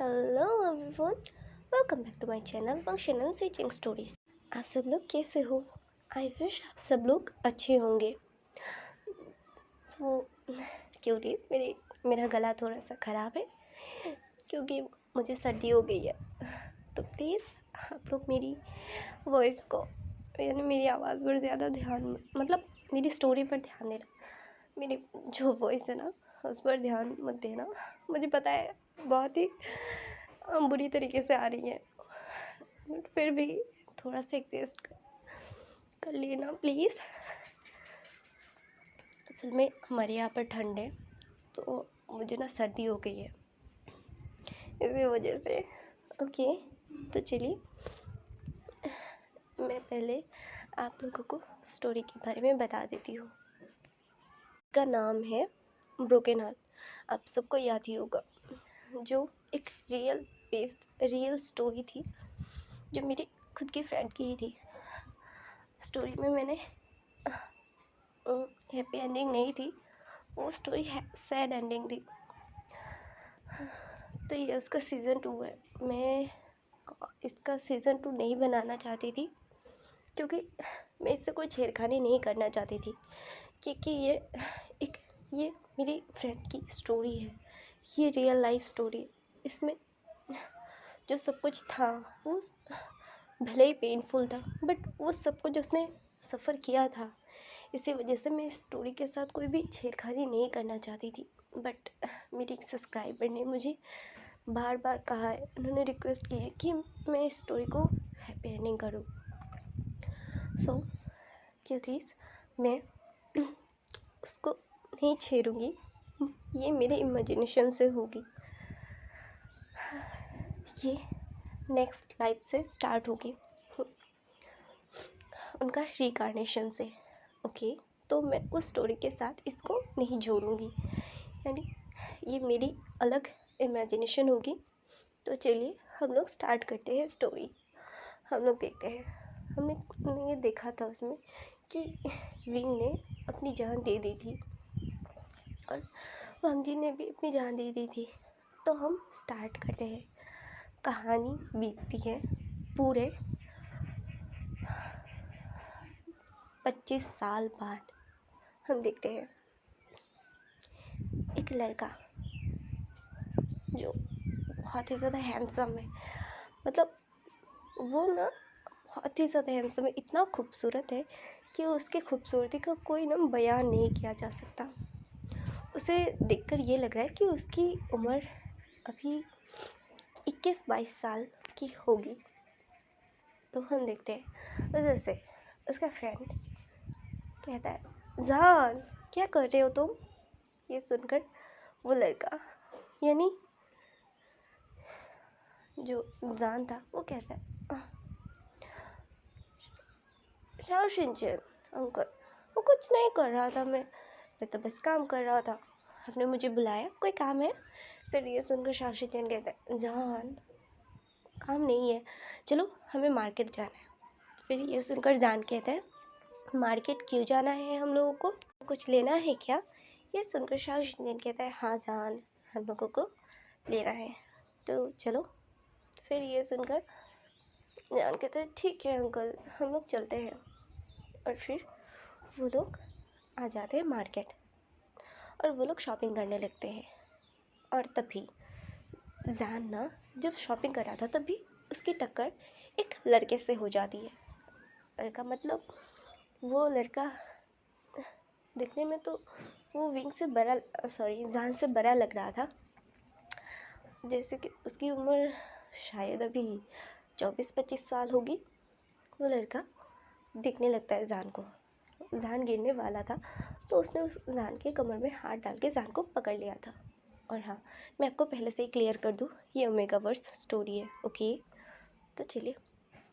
Hello everyone, welcome back to my channel functional teaching stories. आप सब लोग कैसे हो? आई विश आप सब लोग अच्छे होंगे। सो क्यूटीज, मेरा गला थोड़ा सा ख़राब है क्योंकि मुझे सर्दी हो गई है। तो प्लीज़ आप लोग मेरी वॉइस को यानी मेरी आवाज़ पर ज़्यादा ध्यान मतलब मेरी स्टोरी पर ध्यान देना। मेरी जो वॉइस है ना उस पर ध्यान मत देना। मुझे पता है बहुत ही बुरी तरीके से आ रही है, बट फिर भी थोड़ा सा एडजस्ट कर लेना प्लीज़। असल में हमारे यहाँ पर ठंड है तो मुझे ना सर्दी हो गई है इसी वजह से। ओके, तो चलिए मैं पहले आप लोगों को स्टोरी के बारे में बता देती हूँ। का नाम है ब्रोकन हार्ट। आप सबको याद ही होगा, जो एक रियल स्टोरी थी जो मेरी खुद की फ्रेंड की ही थी। स्टोरी में मैंने हैप्पी एंडिंग नहीं थी, वो स्टोरी सैड एंडिंग थी। तो ये उसका सीज़न 2 है। मैं इसका सीज़न 2 नहीं बनाना चाहती थी क्योंकि मैं इससे कोई छेड़खानी नहीं करना चाहती थी, क्योंकि ये मेरी फ्रेंड की स्टोरी है, ये रियल लाइफ स्टोरी। इसमें जो सब कुछ था वो भले ही पेनफुल था, बट वो सब कुछ उसने सफ़र किया था। इसी वजह से मैं इस स्टोरी के साथ कोई भी छेड़खानी नहीं करना चाहती थी। बट मेरी एक सब्सक्राइबर ने मुझे बार बार कहा है, उन्होंने रिक्वेस्ट की है कि मैं इस स्टोरी को हैप्पी एंडिंग करूँ। सो क्यूटीज, मैं उसको नहीं छेड़ूंगी, ये मेरे इमेजिनेशन से होगी। ये नेक्स्ट लाइफ से स्टार्ट होगी, उनका रिकार्नेशन से। ओके, तो मैं उस स्टोरी के साथ इसको नहीं जोड़ूंगी, यानी ये मेरी अलग इमेजिनेशन होगी। तो चलिए हम लोग स्टार्ट करते हैं स्टोरी। हम लोग देखते हैं, हमने ये देखा था उसमें कि विंग ने अपनी जान दे दी थी और वांगजी ने भी अपनी जान दे दी थी। तो हम स्टार्ट करते हैं। कहानी बीतती है पूरे 25 साल बाद। हम देखते हैं एक लड़का जो बहुत ही ज़्यादा हैंडसम है, मतलब वो ना बहुत ही ज़्यादा हैंडसम है, इतना खूबसूरत है कि उसकी खूबसूरती का कोई ना बयान नहीं किया जा सकता। उसे देखकर ये लग रहा है कि उसकी उम्र अभी 21-22 साल की होगी। तो हम देखते हैं उधर से उसका फ्रेंड कहता है, जान क्या कर रहे हो तुम? ये सुनकर वो लड़का यानी जो जान था वो कहता है, शाओ शिनचैन अंकल, वो कुछ नहीं कर रहा था, मैं तो बस काम कर रहा था, आपने मुझे बुलाया, कोई काम है? फिर ये सुनकर शाओ शिनचैन कहता है, जान काम नहीं है, चलो हमें मार्केट जाना है। फिर ये सुनकर जान कहता है, मार्केट क्यों जाना है हम लोगों को, कुछ लेना है क्या? ये सुनकर शाओ शिनचैन कहता है, हाँ जान हम लोगों को लेना है, तो चलो। फिर ये सुनकर जान कहता है, ठीक है अंकल हम लोग चलते हैं। और फिर वो लोग आ जाते हैं मार्केट और वो लोग शॉपिंग करने लगते हैं। और तभी जान ना जब शॉपिंग कर रहा था तभी उसकी टक्कर एक लड़के से हो जाती है। लड़का मतलब वो लड़का दिखने में तो वो विंग से बड़ा जान से बड़ा लग रहा था, जैसे कि उसकी उम्र शायद अभी 24-25 साल होगी। वो लड़का दिखने लगता है जान को। जान गिरने वाला था तो उसने उस जान के कमर में हाथ डाल के जान को पकड़ लिया था। और हाँ, मैं आपको पहले से ही क्लियर कर दूँ, ये ओमेगावर्स स्टोरी है। ओके, तो चलिए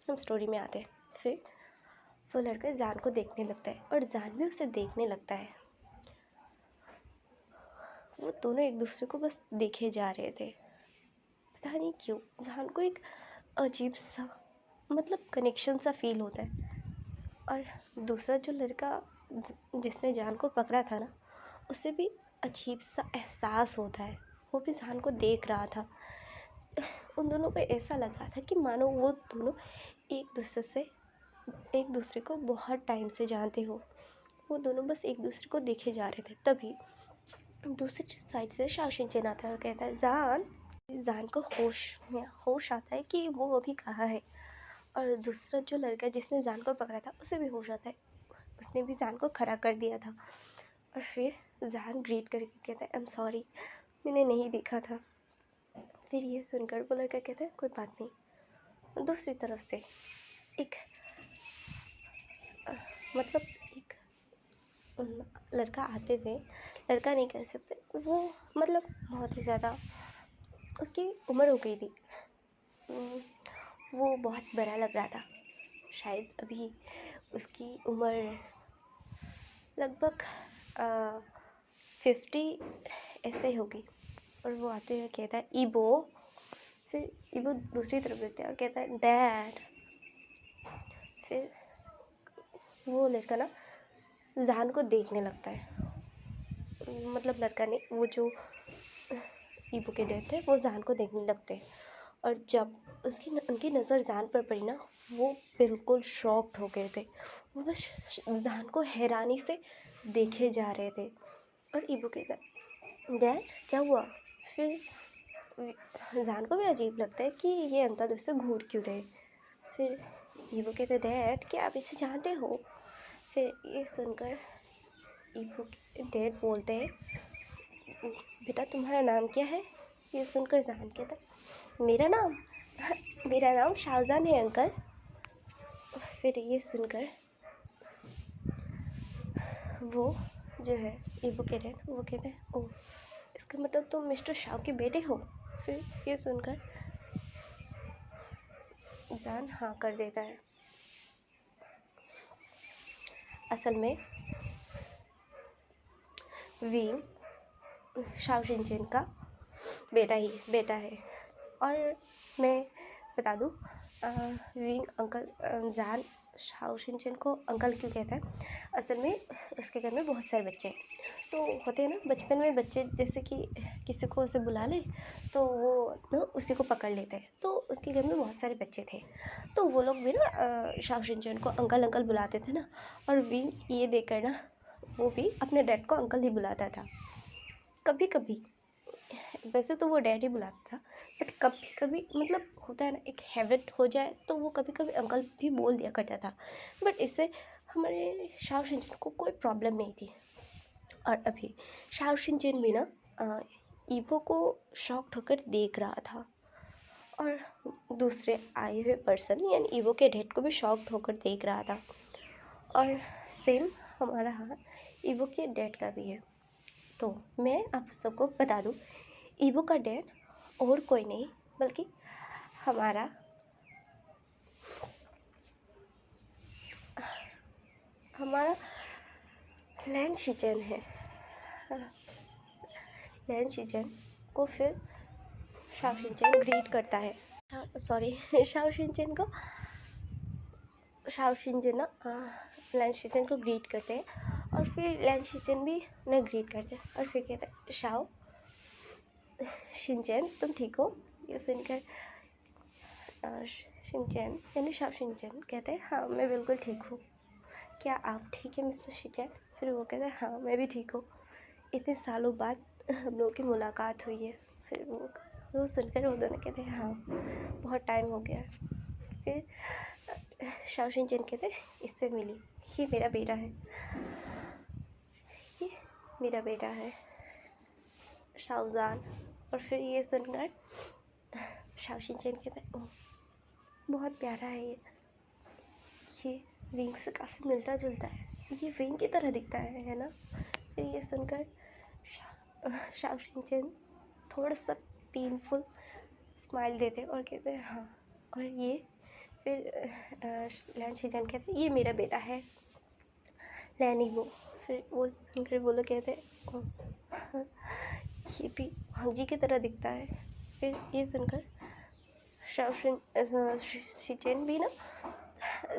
हम स्टोरी में आते हैं। फिर वो लड़का जान को देखने लगता है और जान भी उसे देखने लगता है। वो दोनों एक दूसरे को बस देखे जा रहे थे। पता नहीं क्यों जान को एक अजीब सा मतलब कनेक्शन सा फील होता है। और दूसरा जो लड़का जिसने जान को पकड़ा था ना, उसे भी अजीब सा एहसास होता है, वो भी जान को देख रहा था। उन दोनों को ऐसा लग रहा था कि मानो वो दोनों एक दूसरे को बहुत टाइम से जानते हो। वो दोनों बस एक दूसरे को देखे जा रहे थे। तभी दूसरी साइड से शाओशिन आता है और कहता है जान। जान को होश आता है कि वो अभी कहाँ है। और दूसरा जो लड़का जिसने जान को पकड़ा था उसे भी होश आता है, उसने भी जान को खड़ा कर दिया था। और फिर जान ग्रीट करके कहता है आई एम सॉरी, मैंने नहीं देखा था। फिर ये सुनकर वो लड़का कहता है कोई बात नहीं। दूसरी तरफ से एक मतलब एक लड़का आते हुए, लड़का नहीं कह सकते, वो मतलब बहुत ही ज़्यादा उसकी उम्र हो गई थी। वो बहुत बड़ा लग रहा था। शायद अभी उसकी उम्र लगभग 50 ऐसे होगी। और वो आते हुए कहता है ईबो। फिर ईबो दूसरी तरफ देखता है और कहता है डैड। फिर वो लड़का ना जान को देखने लगता है, मतलब लड़का ने, वो जो ईबो के डैड थे वो जान को देखने लगते हैं। और जब उनकी नज़र जान पर पड़ी ना, वो बिल्कुल शॉक्ड हो गए थे। वो बस जान को हैरानी से देखे जा रहे थे। और ईबो कहता है डैड क्या हुआ। फिर जान को भी अजीब लगता है कि ये अंकल उससे घूर क्यों रहे। फिर ईबो कहते हैं डैड क्या आप इसे जानते हो। फिर ये सुनकर ईबो के डैड बोलते हैं बेटा तुम्हारा नाम क्या है। ये सुनकर जान कहता है मेरा नाम शाहजहान है अंकल। फिर ये सुनकर वो जो है ईबो के डैड वो कहते हैं ओह इसका मतलब तुम मिस्टर शाह के बेटे हो। फिर ये सुनकर जान हाँ कर देता है। असल में विंग शाओशिनचेन का बेटा है। और मैं बता दूँ विंग अंकल जान शाओशिनचेन को अंकल क्यों कहता है। असल में उसके घर में बहुत सारे बच्चे हैं। तो होते हैं ना बचपन में बच्चे, जैसे कि किसी को उसे बुला ले तो वो ना उसी को पकड़ लेते हैं। तो उसके घर में बहुत सारे बच्चे थे, तो वो लोग भी ना शाओशिनचेन को अंकल अंकल बुलाते थे ना। और विंग ये देखकर ना वो भी अपने डैड को अंकल ही बुलाता था। कभी कभी वैसे तो वो डैड ही बुलाता था, बट कभी कभी मतलब होता है ना एक हैबिट हो जाए तो वो कभी कभी अंकल भी बोल दिया करता था। बट इससे हमारे शाओशिनचेन को कोई प्रॉब्लम नहीं थी। और अभी शाओशिनचेन भी ना ईबो को शॉक्ड होकर देख रहा था। और दूसरे आए हुए पर्सन यानी ईबो के डैड को भी शॉक्ड होकर देख रहा था। और सेम हमारा हाल ईबो के डैड का भी है। तो मैं आप सबको बता दूं ईबो का डैड और कोई नहीं बल्कि हमारा लैन शिचेन है। लैन शिचेन को फिर शाओशिनचेन ग्रीट करता है। सॉरी शाओशिनचेन ना लैन शिचेन को ग्रीट करते हैं। और फिर लैन शिचेन भी उन्हें ग्रीट करते हैं। और फिर कहते हैं शाओ शिनचेन तुम ठीक हो। ये सुनकर शिनचेन यानी शाओशिनचेन कहते हैं हाँ मैं बिल्कुल ठीक हूँ, क्या आप ठीक है मिस्टर शिचेन। फिर वो कहते हैं हाँ मैं भी ठीक हूँ, इतने सालों बाद हम लोगों की मुलाकात हुई है। फिर वो सुनकर वो दोनों कहते हैं हाँ बहुत टाइम हो गया। फिर शाओशिनचेन कहते हैं इससे मिली, ये मेरा बेटा है शाओजान। और फिर ये सुनकर शाओशिनचेन कहते हैं ओह बहुत प्यारा है ये विंग से काफ़ी मिलता जुलता है, ये विंग की तरह दिखता है ना। फिर ये सुनकर शाओशिनचेन थोड़ा सा पेनफुल स्माइल देते और कहते हैं हाँ। और ये फिर लैन शिचेन कहते हैं ये मेरा बेटा है लैन ईबो। फिर वो लोग कहते हैं ये भी वांग जी की तरह दिखता है। फिर ये सुनकर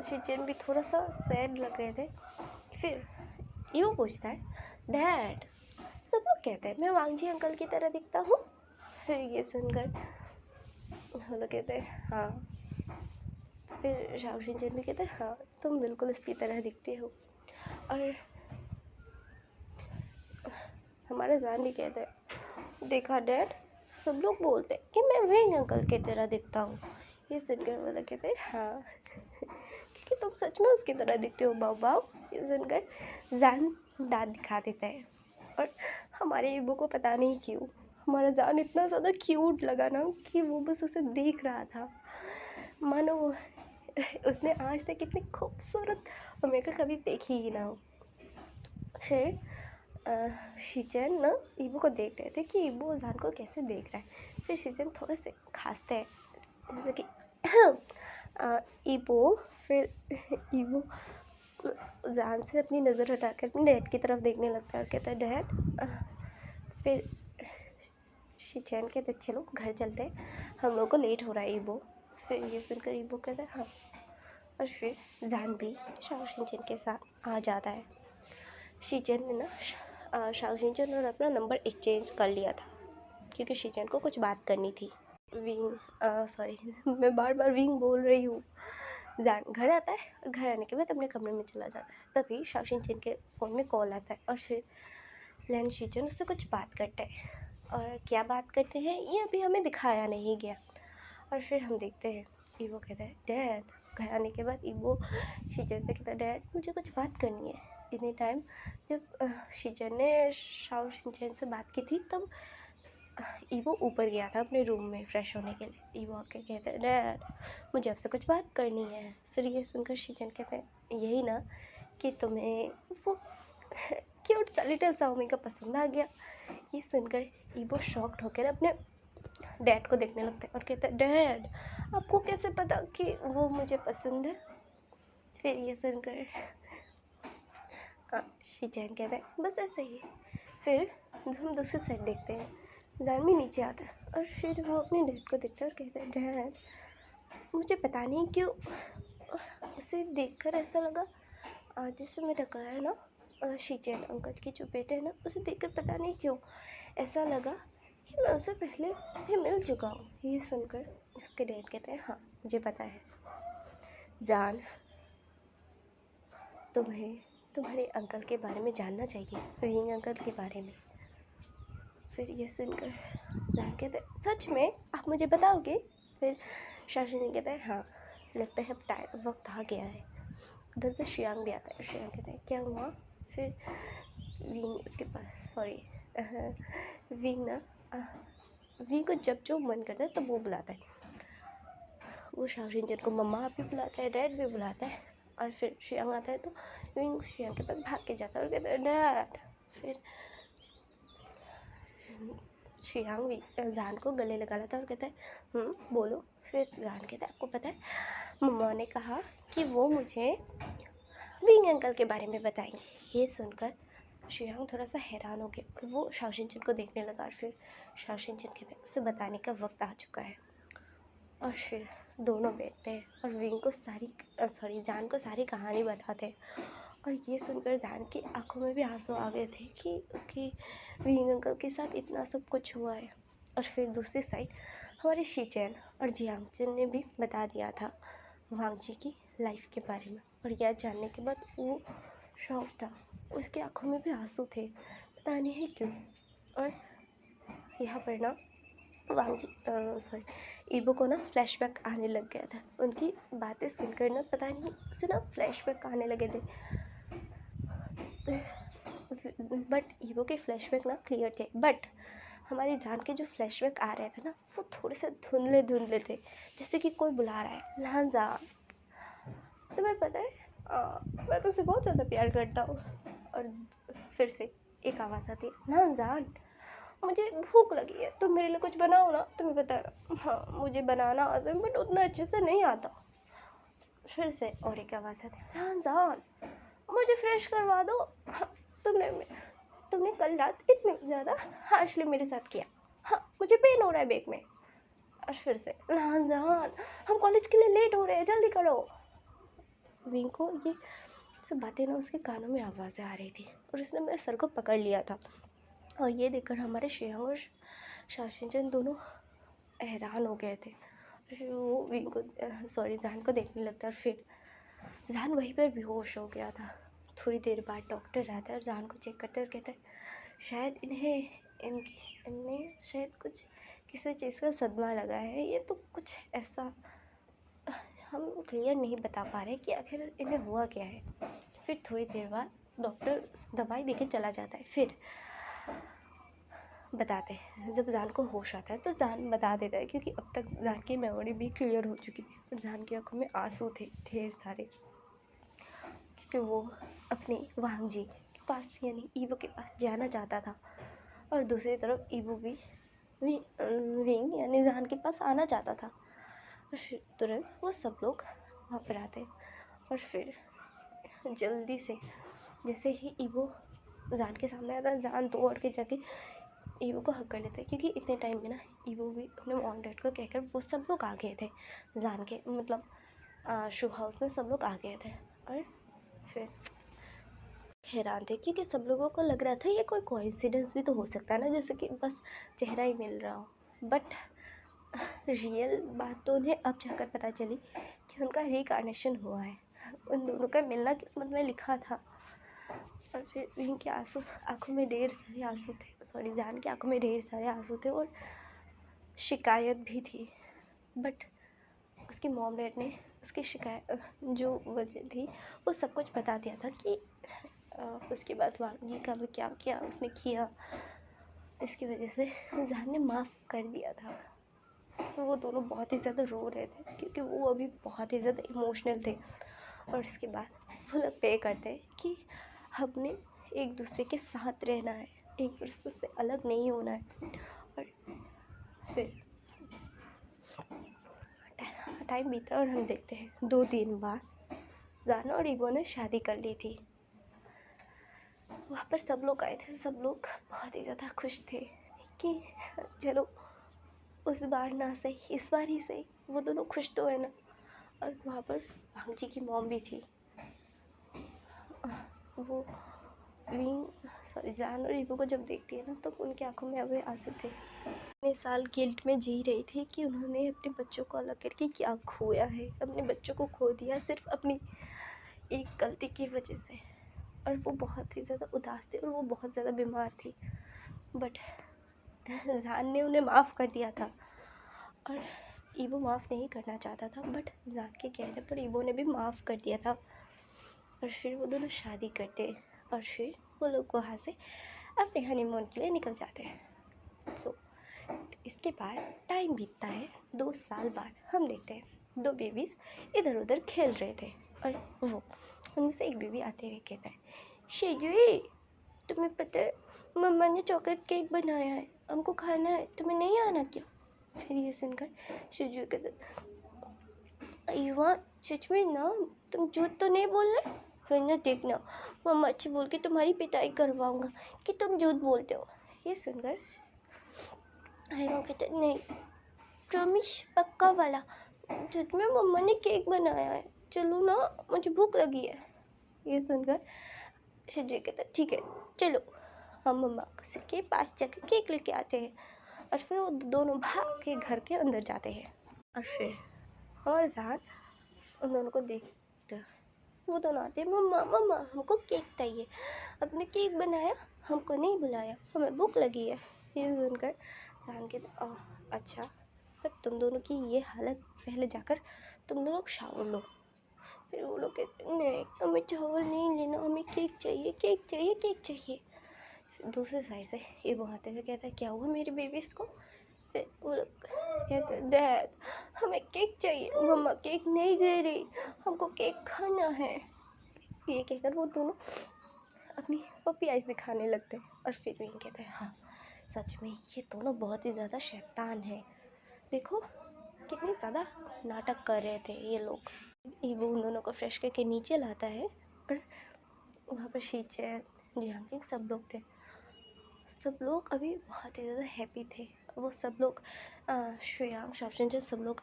शिचेन भी थोड़ा सा सैड लग रहे थे। फिर ईबो पूछता है डैड सब लोग कहते हैं मैं वांग जी अंकल की तरह दिखता हूँ। फिर ये सुनकर हम लोग कहते हैं हाँ। फिर शाओशिनचैन भी कहते हैं हाँ तुम बिल्कुल इसकी तरह दिखते हो। और हमारे जान भी कहते हैं देखा डैड, सब लोग बोलते हैं कि मैं विंग अंकल की तरह दिखता हूँ। ये सुनकर वो लोग कहते हैं हाँ क्योंकि तुम सच में उसकी तरह दिखते हो बाऊ बाऊ। ये सुनकर जान दांत दिखा देता है। और हमारे ईबो को पता नहीं क्यों हमारा जान इतना ज़्यादा क्यूट लगा ना कि वो बस उसे देख रहा था, मानो उसने आज तक इतनी खूबसूरत ओमेगा कभी देखी ही ना हो। फिर शिचेन ना ईबो को देख रहे थे कि ईबो जान को कैसे देख रहा है। फिर शिचेन थोड़े से खांसते हैं जैसे कि ईबो। फिर ईबो जान से अपनी नज़र हटाकर अपने डैड की तरफ देखने लगता है और कहता है डैड। फिर शिचेन कहते चलो घर चलते हैं, हम लोग को लेट हो रहा है ईबो। फिर ये सुनकर ईबो कहता है हाँ। और फिर जान भी शाओशिनचैन के साथ आ जाता है। शिचेन ने ना शाओशिनचैन और अपना नंबर एक्सचेंज कर लिया था क्योंकि शिचेन को कुछ बात करनी थी। विंग सॉरी मैं बार बार विंग बोल रही हूँ। जान घर आता है और घर आने के बाद अपने कमरे में चला जाता है। तभी शाओशिनचैन के फ़ोन में कॉल आता है और फिर लैन शिचेन उससे कुछ बात करते हैं। और क्या बात करते हैं ये अभी हमें दिखाया नहीं गया। और फिर हम देखते हैं ईवो कहता है डैड। घर आने के बाद ईवो शिचेन से कहता है डैड मुझे कुछ बात करनी है। इतने टाइम जब शिचेन ने शाओशिनचैन से बात की थी तब ईवो ऊपर गया था अपने रूम में फ्रेश होने के लिए। ईवो आके कहता है डैड मुझे आपसे कुछ बात करनी है। फिर ये सुनकर शिचेन कहते हैं यही ना कि तुम्हें वो क्यूट सा लिटिल सा ओमेगा पसंद आ गया। ये सुनकर ईवो शॉक्ड होकर अपने डैड को देखने लगता है और कहता है डैड आपको कैसे पता कि वो मुझे पसंद है। फिर ये सुनकर शिचेन कहता है बस ऐसे ही। फिर हम दूसरी साइड देखते हैं, जान भी नीचे आता है और फिर वो अपने डैड को देखता है और कहता है डैड मुझे पता नहीं क्यों उसे देखकर ऐसा लगा जिस समय टकराया ना शिचेन अंकल की जो बेटे है ना उसे देखकर पता नहीं क्यों ऐसा लगा कि मैं उससे पहले भी मिल चुका हूँ। ये सुनकर उसके डैड कहते हैं हाँ मुझे पता है जान, तुम्हें तुम्हारे अंकल के बारे में जानना चाहिए, विंग अंकल के बारे में। फिर ये सुनकर जान कहते हैं सच में आप मुझे बताओगे। फिर शाओशिन कहता है हाँ लगता है अब टाइम वक्त आ गया है। उधर से शियांग भी आता है। शियांग कहते हैं क्या हुआ। फिर विंग उसके पास सॉरी विंग ना विंग को जब जो मन करता है तब वो बुलाता है। वो शाओशिनचैन को मम्मा भी बुलाता है, डैड भी बुलाता है। और फिर शियांग आता है तो विंग शियांग के पास भाग के जाता है और कहता है डैड। फिर शियांग भी जान को गले लगा लेता है और कहता है बोलो। फिर जान कहता है आपको पता है मम्मा ने कहा कि वो मुझे विंग अंकल के बारे में बताएंगे। ये सुनकर शियांग थोड़ा सा हैरान हो गया और वो शाओशिनचैन को देखने लगा। और फिर शाओशिनचैन कहता है उसे बताने का वक्त आ चुका है। और फिर दोनों बैठते हैं और विंग को जान को सारी कहानी बताते हैं। और ये सुनकर जान की आंखों में भी आंसू आ गए थे कि उसकी विंग अंकल के साथ इतना सब कुछ हुआ है। और फिर दूसरी साइड हमारे शिचेन और जियांगचन ने भी बता दिया था वांगजी की लाइफ के बारे में। और यह जानने के बाद वो शौक था, उसकी आंखों में भी आंसू थे, पता नहीं है क्यों। और यहाँ पर ना वांगजी ईबो को ना फ्लैशबैक आने लग गया था। उनकी बातें सुनकर ना पता नहीं उसे ना फ्लैशबैक आने लगे थे। बट ईबो के फ्लैशबैक ना क्लियर थे, बट हमारी जान के जो फ्लैशबैक आ रहे थे ना वो थोड़े से धुंधले धुंधले थे, जैसे कि कोई बुला रहा है लान जान तुम्हें पता है मैं तुमसे बहुत ज़्यादा प्यार करता हूँ। और फिर से एक आवाज़ आती है लान जान मुझे भूख लगी है तुम मेरे लिए कुछ बनाओ ना। तुम्हें पता है हाँ मुझे बनाना आता है बट उतना अच्छे से नहीं आता। फिर से और एक आवाज़ आती है लान जान मुझे फ्रेश करवा दो। हाँ, तुमने कल रात इतने ज़्यादा हार्शली मेरे साथ किया। हाँ मुझे पेन हो रहा है बैक में। और फिर से लान जान हम कॉलेज के लिए लेट हो रहे हैं जल्दी करो। विंग को ये सब बातें ना उसके कानों में आवाज़ें आ रही थी और उसने मेरे सर को पकड़ लिया था। और ये देखकर हमारे शियांग और शाओशिनचैन दोनों हैरान हो गए थे। फिर वो विंग को सॉरी जान को देखने लगता है और फिर जान वहीं पर बेहोश हो गया था। थोड़ी देर बाद डॉक्टर आता है और जान को चेक करते और कहते हैं शायद इनमें शायद कुछ किसी चीज़ का सदमा लगा है, ये तो कुछ ऐसा हम क्लियर नहीं बता पा रहे कि आखिर इन्हें हुआ क्या है। फिर थोड़ी देर बाद डॉक्टर दवाई देके चला जाता है। फिर बताते हैं जब जान को होश आता है तो जान बता देता है, क्योंकि अब तक जान की मेमोरी भी क्लियर हो चुकी थी और जान की आंखों में आंसू थे ढेर सारे, क्योंकि वो अपने वांग जी के पास यानी ईवो के पास जाना चाहता था और दूसरी तरफ ईवो भी विंग यानी जान के पास आना चाहता था। और फिर तुरंत वो सब लोग वहाँ पर आते और फिर जल्दी से जैसे ही ईवो जान के सामने आता है जान दौड़ के जाके ईवो को हक कर लेता है, क्योंकि इतने टाइम में ना ईवो भी अपने मॉम डैड को कहकर वो सब लोग आ गए थे जान के मतलब शू हाउस में सब लोग आ गए थे। और फिर हैरान थे क्योंकि सब लोगों को लग रहा था ये कोई कोइंसिडेंस भी तो हो सकता है ना, जैसे कि बस चेहरा ही मिल रहा हो। बट रियल बात तो उन्हें अब जाकर पता चली कि उनका रिकार्नेशन हुआ है, उन दोनों का मिलना किस्मत में लिखा था। और फिर इनके आंसू आंखों में ढेर सारे आंसू थे, सॉरी जान की आंखों में ढेर सारे आंसू थे और शिकायत भी थी। बट उसकी मॉम डैड ने उसकी शिकायत जो वजह थी वो सब कुछ बता दिया था कि उसके बाद वांग जी का भी क्या किया उसने किया, इसकी वजह से जान ने माफ़ कर दिया था। तो वो दोनों बहुत ही ज़्यादा रो रहे थे क्योंकि वो अभी बहुत ही ज़्यादा इमोशनल थे। और उसके बाद वो लोग पे करते हैं कि हमने एक दूसरे के साथ रहना है, एक दूसरे से अलग नहीं होना है। और फिर टाइम बीता और हम देखते हैं 2 दिन बाद जान और ईवो ने शादी कर ली थी। वहाँ पर सब लोग आए थे, सब लोग बहुत ही ज़्यादा खुश थे कि चलो उस बार ना सही इस बार ही सही वो दोनों खुश तो है ना। और वहाँ पर वांग जी की मॉम भी थी, वो सॉरी जान और ईवो को जब देखती है ना तो उनकी आंखों में अभी आंसू थे। इतने साल गिल्ट में जी रही थी कि उन्होंने अपने बच्चों को अलग करके क्या खोया है, अपने बच्चों को खो दिया सिर्फ अपनी एक गलती की वजह से। और वो बहुत ही ज़्यादा उदास थी और वो बहुत ज़्यादा बीमार थी। बट जान ने उन्हें माफ़ कर दिया था और ईवो माफ़ नहीं करना चाहता था, बट जान के कहने पर ईवो ने भी माफ़ कर दिया था। और फिर वो दोनों शादी करते और फिर वो लोग वहाँ से अपने हनीमून के लिए निकल जाते हैं। सो इसके बाद टाइम बीतता है 2 साल बाद हम देखते हैं 2 बेबीज़ इधर उधर खेल रहे थे और वो उनमें से एक बेबी आते हुए कहता है शिजुई तुम्हें पता है मम्मा ने चॉकलेट केक बनाया है, हमको खाना है, तुम्हें नहीं आना क्या? फिर ये सुनकर शिजुई कहता युवा सच में ना तुम झूठ तो नहीं बोल रहे, वरना देखना मम्मा अच्छी बोल के तुम्हारी पिटाई करवाऊंगा कि तुम झूठ बोलते हो। ये सुनकर आयवा कहते नहीं प्रॉमिस पक्का वाला, सच में मम्मा ने केक बनाया है, चलो ना मुझे भूख लगी है। ये सुनकर शिजुई कहता ठीक है चलो हम मम्मा के पास जाकर केक लेके आते हैं। और फिर वो दोनों भाग के घर के अंदर जाते हैं और फिर और जान उन दोनों को देख वो दोनों आते हैं मम्मा मम्मा हमको केक चाहिए, अपने केक बनाया हमको नहीं बुलाया, हमें भूख लगी है। ये सुनकर जान के अच्छा पर तुम दोनों की ये हालत, पहले जाकर तुम दोनों शावर लो। फिर वो लोग कहते नहीं हमें चावल नहीं लेना, हमें केक चाहिए केक चाहिए केक चाहिए। फिर दूसरे साइड से ये वो आते हुए कहता है क्या हुआ मेरे बेबीज़ को? फिर वो लोग कहते हैं डैड हमें केक चाहिए, मम्मा केक नहीं दे रही, हमको केक खाना है। ये कहकर वो दोनों अपनी पपी आइज दिखाने लगते हैं और फिर वो कहते हैं हाँ सच में ये दोनों बहुत ही ज़्यादा शैतान है, देखो कितनी ज़्यादा नाटक कर रहे थे ये लोग। वो उन दोनों को फ्रेश करके नीचे लाता है और वहाँ पर शीचैन जियांग सब लोग थे, सब लोग अभी बहुत ही ज़्यादा हैप्पी थे। वो सब लोग श्रेयांग शाओशिन सब लोग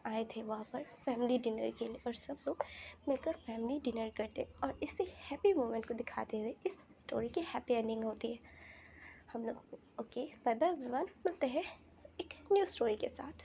आए थे वहाँ पर फैमिली डिनर के लिए और सब लोग मिलकर फैमिली डिनर करते और इसी हैप्पी मोमेंट को दिखाते हुए इस स्टोरी की हैप्पी एंडिंग होती है। हम लोग ओके बाय बाय एवरीवन, मिलते हैं एक न्यू स्टोरी के साथ।